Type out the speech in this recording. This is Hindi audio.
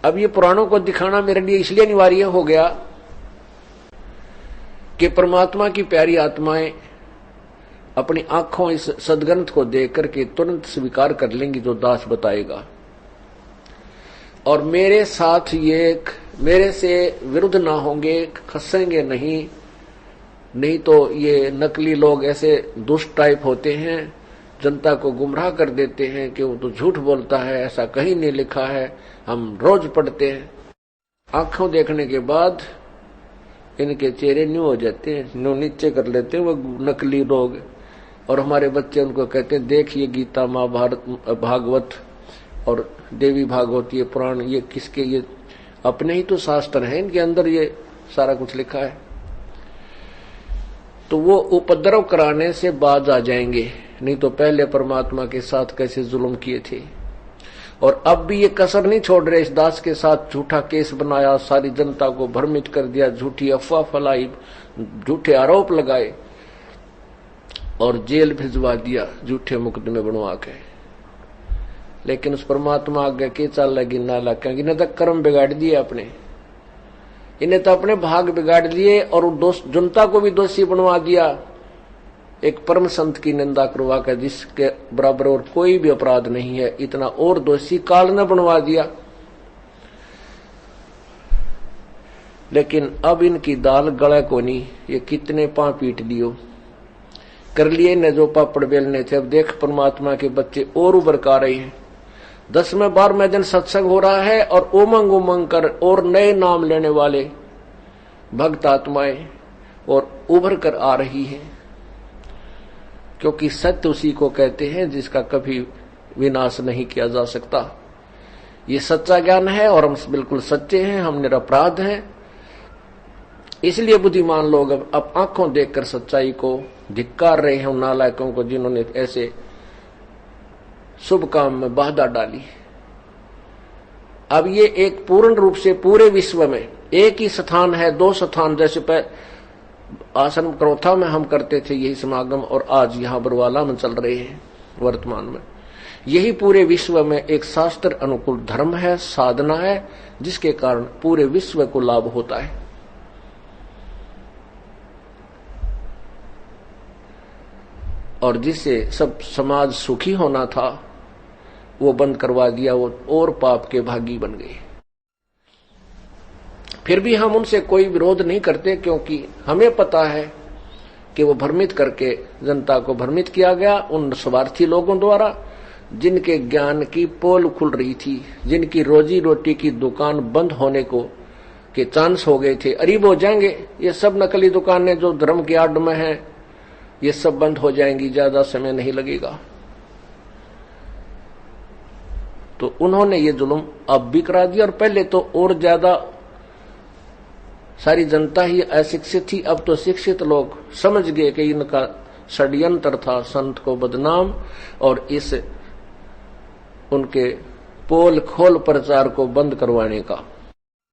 अब ये पुराणों को दिखाना मेरे लिए इसलिए अनिवार्य हो गया कि परमात्मा की प्यारी आत्माएं अपनी आंखों इस सदग्रंथ को देख करके तुरंत स्वीकार कर लेंगी जो दास बताएगा, और मेरे साथ ये मेरे से विरुद्ध ना होंगे, खसेंगे नहीं तो ये नकली लोग ऐसे दुष्ट टाइप होते हैं, जनता को गुमराह कर देते हैं कि वो तो झूठ बोलता है, ऐसा कहीं नहीं लिखा है, हम रोज पढ़ते हैं। आंखों देखने के बाद इनके चेहरे न्यू हो जाते हैं, न्यू नीचे कर लेते हैं वो नकली लोग, और हमारे बच्चे उनको कहते हैं देख ये गीता महाभारत भागवत और देवी भागवत ये पुराण ये किसके, ये अपने ही तो शास्त्र हैं, इनके अंदर ये सारा कुछ लिखा है। तो वो उपद्रव कराने से बाज आ जाएंगे, नहीं तो पहले परमात्मा के साथ कैसे जुल्म किए थे। और अब भी ये कसर नहीं छोड़ रहे, इस दास के साथ झूठा केस बनाया, सारी जनता को भ्रमित कर दिया, झूठी अफवाह फैलाई, झूठे आरोप लगाए और जेल भिजवा दिया झूठे मुकदमे बनवा के। लेकिन उस परमात्मा आगे के चल लगी नाला, क्योंकि इन्हें तो कर्म बिगाड़ दिए अपने, इन्हें तो अपने भाग बिगाड़ दिए और जनता को भी दोषी बनवा दिया। एक परम संत की निंदा करवा कर जिसके बराबर और कोई भी अपराध नहीं है, इतना और दोषी काल ने बनवा दिया। लेकिन अब इनकी दाल गले को नहीं, ये कितने पांव पीट दियो कर लिए ने जो पापड़ बेलने थे। अब देख परमात्मा के बच्चे और उभर का रहे हैं, 10वें 12वें दिन सत्संग हो रहा है और उमंग उमंग कर और नए नाम लेने वाले भक्त आत्माएं और उभर कर आ रही हैं, क्योंकि सत्य उसी को कहते हैं जिसका कभी विनाश नहीं किया जा सकता। ये सच्चा ज्ञान है और हम बिल्कुल सच्चे हैं, हम निरपराध हैं। इसलिए बुद्धिमान लोग अब आंखों देखकर सच्चाई को धिक्कार रहे हैं उन नालायकों को जिन्होंने ऐसे शुभ काम में बाधा डाली। अब ये एक पूर्ण रूप से पूरे विश्व में एक ही स्थान है, 2 स्थान जैसे आश्रम क्रोथा में हम करते थे यही समागम, और आज यहाँ बरवाला में चल रहे हैं वर्तमान में। यही पूरे विश्व में एक शास्त्र अनुकूल धर्म है, साधना है, जिसके कारण पूरे विश्व को लाभ होता है। और जिससे सब समाज सुखी होना था वो बंद करवा दिया, वो और पाप के भागी बन गए। फिर भी हम उनसे कोई विरोध नहीं करते, क्योंकि हमें पता है कि वो भ्रमित करके जनता को भ्रमित किया गया उन स्वार्थी लोगों द्वारा, जिनके ज्ञान की पोल खुल रही थी, जिनकी रोजी रोटी की दुकान बंद होने को के चांस हो गए थे, अरीब हो जाएंगे। ये सब नकली दुकानें जो धर्म के आड़ में हैं ये सब बंद हो जाएंगी, ज्यादा समय नहीं लगेगा। तो उन्होंने ये जुल्म अब भी करा दिया, और पहले तो और ज्यादा सारी जनता ही अशिक्षित थी, अब तो शिक्षित लोग समझ गए कि इनका षड्यंत्र था संत को बदनाम और इस उनके पोल खोल प्रचार को बंद करवाने का।